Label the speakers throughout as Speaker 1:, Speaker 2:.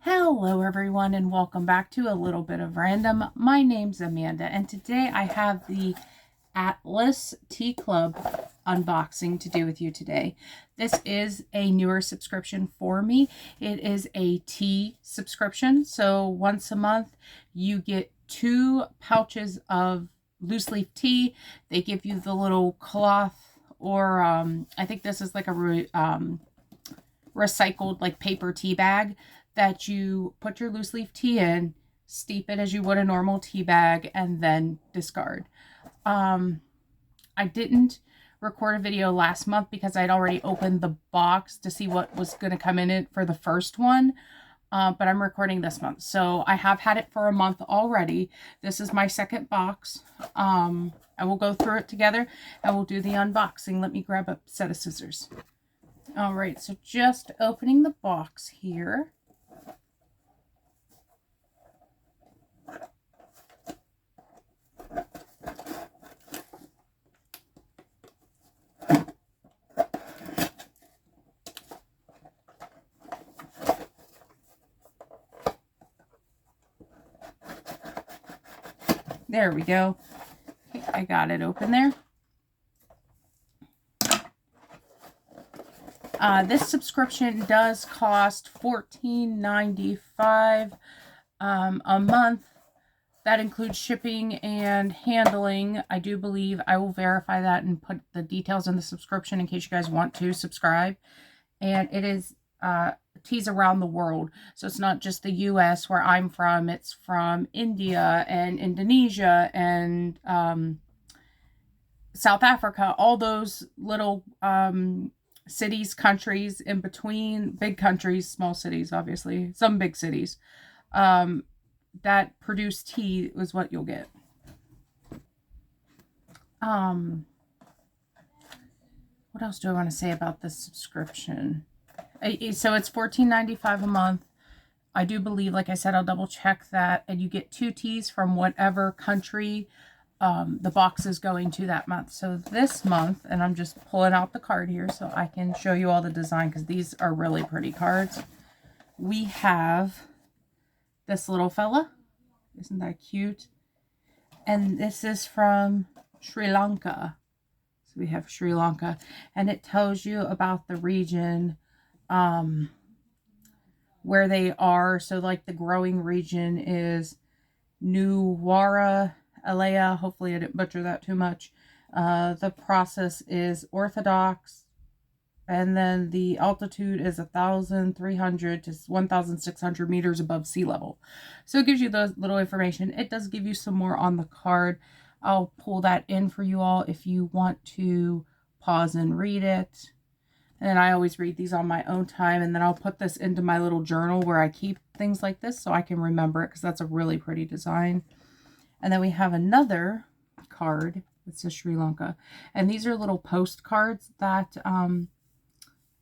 Speaker 1: Hello everyone and welcome back to a little bit of random. My name's Amanda and today I have the Atlas Tea Club unboxing to do with you today. This is a newer subscription for me. It is a tea subscription, so once a month you get 2 pouches of loose leaf tea. They give you the little cloth or I think this is like a recycled like paper tea bag that you put your loose leaf tea in, steep it as you would a normal tea bag, and then discard. I didn't record a video last month because I'd already opened the box to see what was going to come in it for the first one. But I'm recording this month. So I have had it for a month already. This is my second box. And we'll go through it together and we'll do the unboxing. Let me grab a set of scissors. All right, so just opening the box here. There we go. Okay, I got it open there. This subscription does cost $14.95 a month. That includes shipping and handling. I do believe I will verify that and put the details in the subscription in case you guys want to subscribe. And it is teas around the world. So it's not just the US where I'm from. It's from India and Indonesia and South Africa. All those little cities, countries in between, big countries, small cities, obviously, some big cities that produce tea is what you'll get. What else do I want to say about this subscription? So it's $14.95 a month. I do believe, like I said, I'll double check that, and you get 2 teas from whatever country the box is going to that month. So this month, and I'm just pulling out the card here so I can show you all the design because these are really pretty cards. We have this little fella. Isn't that cute? And this is from Sri Lanka. So we have Sri Lanka, and it tells you about the region where they are. So like the growing region is Nuwara Elea. Hopefully I didn't butcher that too much. The process is orthodox, and then the altitude is 1,300 to 1,600 meters above sea level. So it gives you the little information. It does give you some more on the card. I'll pull that in for you all if you want to pause and read it. And I always read these on my own time, and then I'll put this into my little journal where I keep things like this so I can remember it because that's a really pretty design. And then we have another card that says Sri Lanka. And these are little postcards that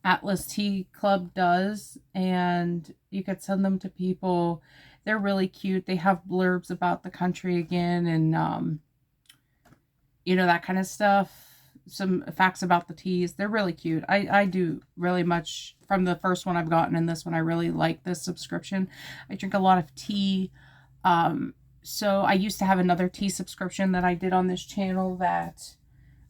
Speaker 1: Atlas Tea Club does, and you could send them to people. They're really cute. They have blurbs about the country again and, you know, that kind of stuff. Some facts about the teas. They're really cute. I do really much from the first one I've gotten and this one. I really like this subscription. I drink a lot of tea. So I used to have another tea subscription that I did on this channel that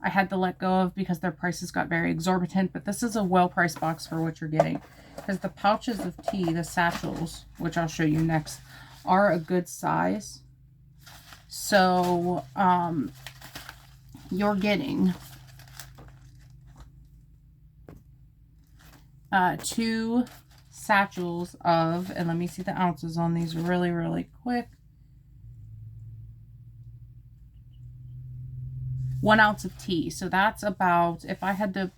Speaker 1: I had to let go of because their prices got very exorbitant. But this is a well-priced box for what you're getting. Because the pouches of tea, the satchels, which I'll show you next, are a good size. So you're getting 2 satchels of, and let me see the ounces on these really, really quick. 1 ounce of tea. So that's about, if I had to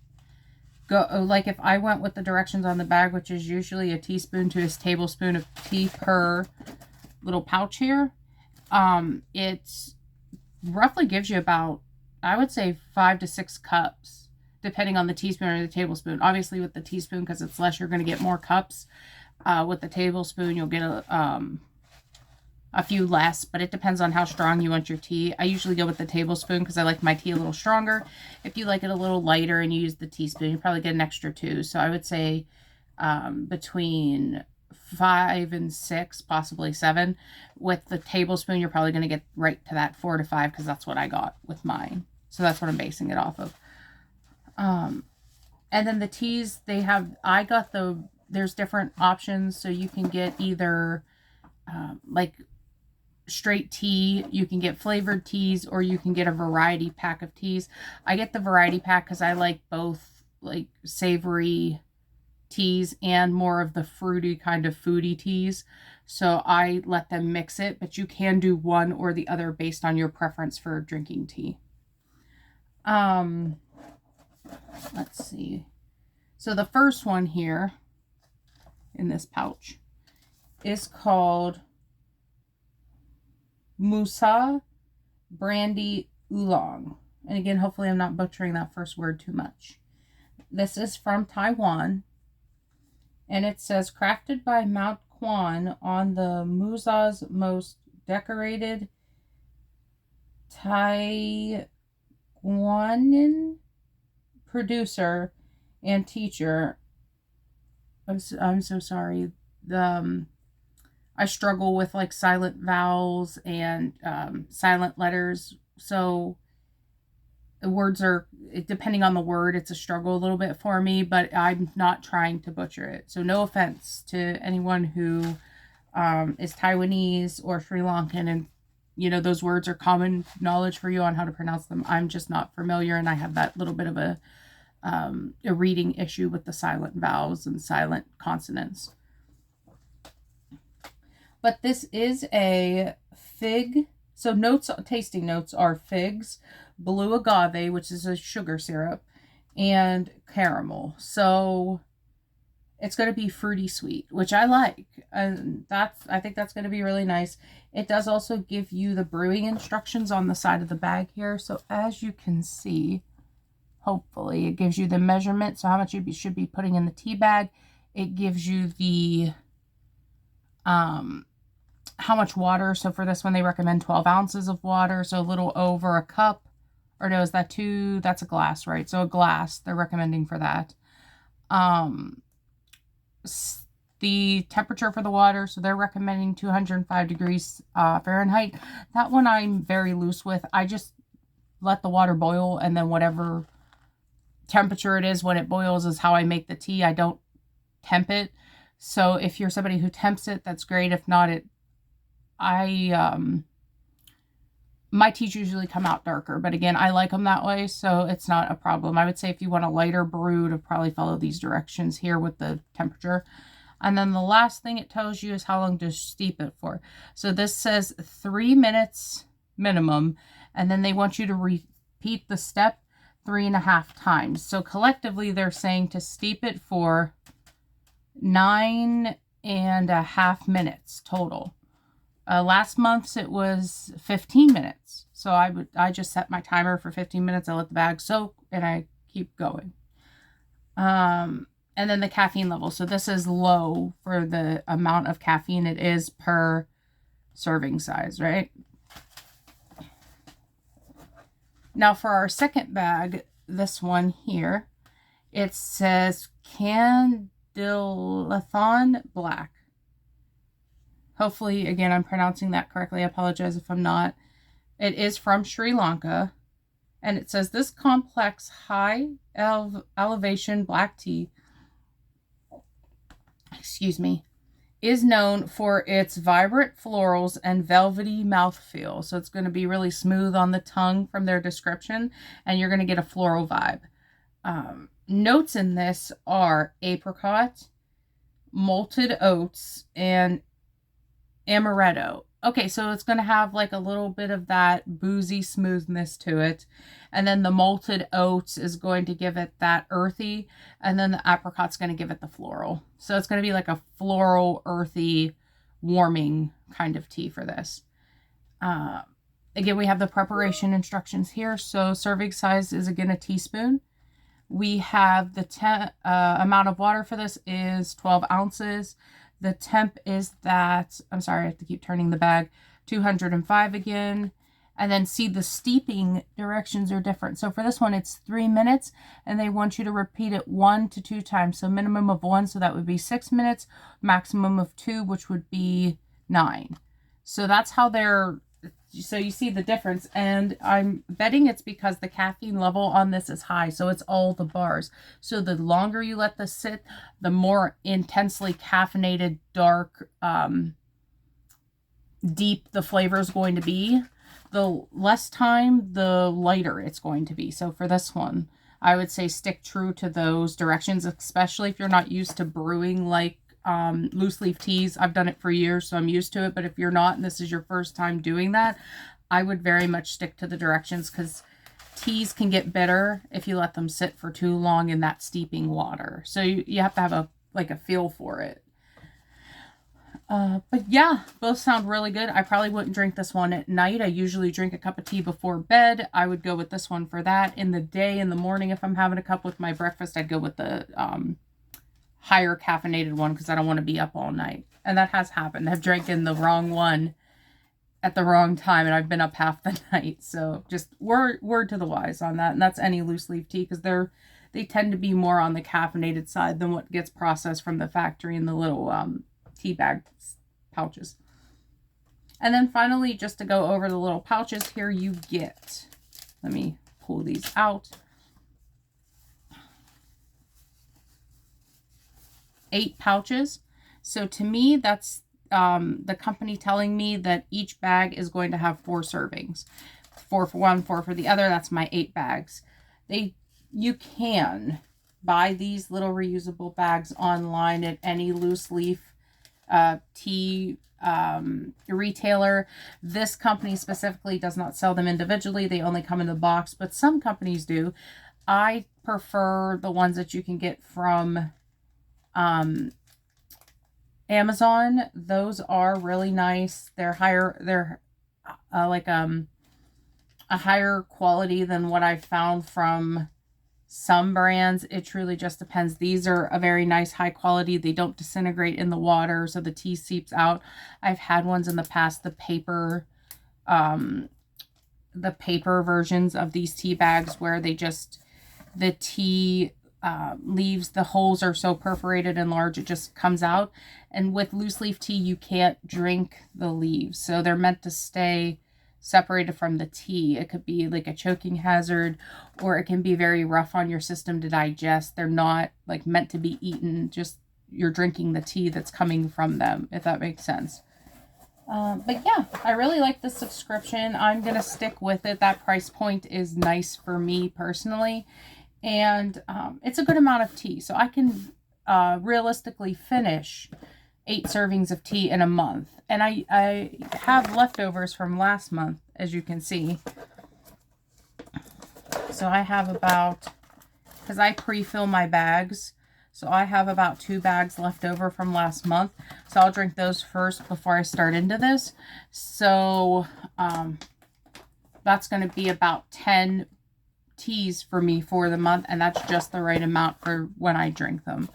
Speaker 1: go, like if I went with the directions on the bag, which is usually a teaspoon to a tablespoon of tea per little pouch here, it roughly gives you about, I would say 5 to 6 cups, depending on the teaspoon or the tablespoon. Obviously with the teaspoon, because it's less, you're going to get more cups. With the tablespoon, you'll get a few less, but it depends on how strong you want your tea. I usually go with the tablespoon because I like my tea a little stronger. If you like it a little lighter and you use the teaspoon, you probably get an extra 2. So I would say between 5 and 6, possibly 7. With the tablespoon, you're probably going to get right to that 4 to 5 because that's what I got with mine. So that's what I'm basing it off of. And then the teas, there's different options. So you can get either like straight tea, you can get flavored teas, or you can get a variety pack of teas. I get the variety pack because I like both like savory teas and more of the fruity kind of foodie teas. So I let them mix it, but you can do one or the other based on your preference for drinking tea. Let's see. So the first one here in this pouch is called Musa Brandy Oolong. And again, hopefully I'm not butchering that first word too much. This is from Taiwan. And it says, crafted by Mount Quan on the Musa's most decorated Taiwanan producer and teacher. I'm so sorry. I struggle with like silent vowels and silent letters. So the words are, depending on the word, it's a struggle a little bit for me, but I'm not trying to butcher it. So no offense to anyone who is Taiwanese or Sri Lankan and, you know, those words are common knowledge for you on how to pronounce them. I'm just not familiar, and I have that little bit of a reading issue with the silent vowels and silent consonants. But this is a fig. So tasting notes are figs, blue agave, which is a sugar syrup, and caramel. So it's going to be fruity sweet, which I like. And I think that's going to be really nice. It does also give you the brewing instructions on the side of the bag here. So as you can see, hopefully it gives you the measurement. So how much you should be putting in the tea bag. It gives you the how much water. So for this one, they recommend 12 ounces of water. So a little over a cup. Or no, is that 2? That's a glass, right? So a glass, they're recommending for that. The temperature for the water, so they're recommending 205 degrees Fahrenheit. That one I'm very loose with. I just let the water boil, and then whatever temperature it is when it boils is how I make the tea. I don't temp it. So if you're somebody who temps it, that's great. If not, my teas usually come out darker, but again, I like them that way, so it's not a problem. I would say if you want a lighter brew, to probably follow these directions here with the temperature. And then the last thing it tells you is how long to steep it for. So this says 3 minutes minimum, and then they want you to repeat the step 3.5 times. So collectively, they're saying to steep it for 9.5 minutes total. Last month's it was 15 minutes. So I just set my timer for 15 minutes. I let the bag soak and I keep going. And then the caffeine level. So this is low for the amount of caffeine it is per serving size, right? Now for our second bag, this one here, it says Candilathon Black. Hopefully, again, I'm pronouncing that correctly. I apologize if I'm not. It is from Sri Lanka. And it says, this complex high elevation black tea, is known for its vibrant florals and velvety mouthfeel. So it's going to be really smooth on the tongue from their description. And you're going to get a floral vibe. Notes in this are apricot, malted oats, and amaretto. Okay, so it's going to have like a little bit of that boozy smoothness to it. And then the malted oats is going to give it that earthy. And then the apricot's going to give it the floral. So it's going to be like a floral, earthy, warming kind of tea for this. Again, we have the preparation instructions here. So serving size is again a teaspoon. We have the amount of water for this is 12 ounces. The temp is that, I'm sorry, I have to keep turning the bag, 205 again. And then see, the steeping directions are different. So for this one, it's 3 minutes, and they want you to repeat it 1 to 2 times. So minimum of 1, so that would be 6 minutes, maximum of 2, which would be 9. So that's how they're, so you see the difference. And I'm betting it's because the caffeine level on this is high. So it's all the bars. So the longer you let this sit, the more intensely caffeinated, dark, deep the flavor is going to be. The less time, the lighter it's going to be. So for this one, I would say stick true to those directions, especially if you're not used to brewing like loose leaf teas. I've done it for years, so I'm used to it. But if you're not, and this is your first time doing that, I would very much stick to the directions, because teas can get bitter if you let them sit for too long in that steeping water. So you have to have a feel for it. But yeah, both sound really good. I probably wouldn't drink this one at night. I usually drink a cup of tea before bed. I would go with this one for that. In the day, in the morning, if I'm having a cup with my breakfast, I'd go with the higher caffeinated one, because I don't want to be up all night. And that has happened. I've drinking the wrong one at the wrong time, and I've been up half the night. So just word to the wise on that. And that's any loose leaf tea, because they tend to be more on the caffeinated side than what gets processed from the factory in the little tea bag pouches. And then finally, just to go over the little pouches here, you get, let me pull these out, 8 pouches. So to me, that's the company telling me that each bag is going to have 4 servings. 4 for one, 4 for the other. That's my 8 bags. You can buy these little reusable bags online at any loose leaf tea retailer. This company specifically does not sell them individually. They only come in the box, but some companies do. I prefer the ones that you can get from Amazon. Those are really nice. They're a higher quality than what I found from some brands. It truly just depends. These are a very nice high quality. They don't disintegrate in the water, so the tea seeps out. I've had ones in the past, the paper versions of these tea bags, where the tea leaves, the holes are so perforated and large it just comes out. And with loose leaf tea, you can't drink the leaves, so they're meant to stay separated from the tea. It could be like a choking hazard, or it can be very rough on your system to digest. They're not like meant to be eaten, just you're drinking the tea that's coming from them, if that makes sense. But yeah, I really like the subscription. I'm going to stick with it. That price point is nice for me personally. And it's a good amount of tea. So I can realistically finish 8 servings of tea in a month. And I have leftovers from last month, as you can see. So I have about, because I pre-fill my bags, so I have about 2 bags left over from last month. So I'll drink those first before I start into this. So that's going to be about 10 teas for me for the month, and that's just the right amount for when I drink them.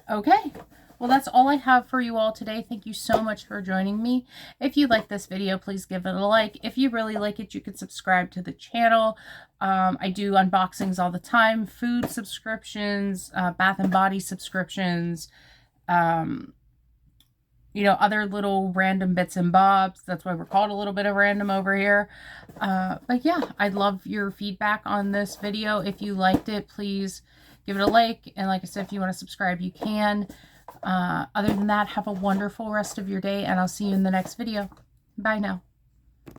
Speaker 1: Okay, well, that's all I have for you all today. Thank you so much for joining me. If you like this video, please give it a like. If you really like it, you can subscribe to the channel. I do unboxings all the time, food subscriptions, Bath and Body subscriptions, you know, other little random bits and bobs. That's why we're called a little bit of random over here. But yeah, I'd love your feedback on this video. If you liked it, please give it a like. And like I said, if you want to subscribe, you can. Other than that, have a wonderful rest of your day, and I'll see you in the next video. Bye now.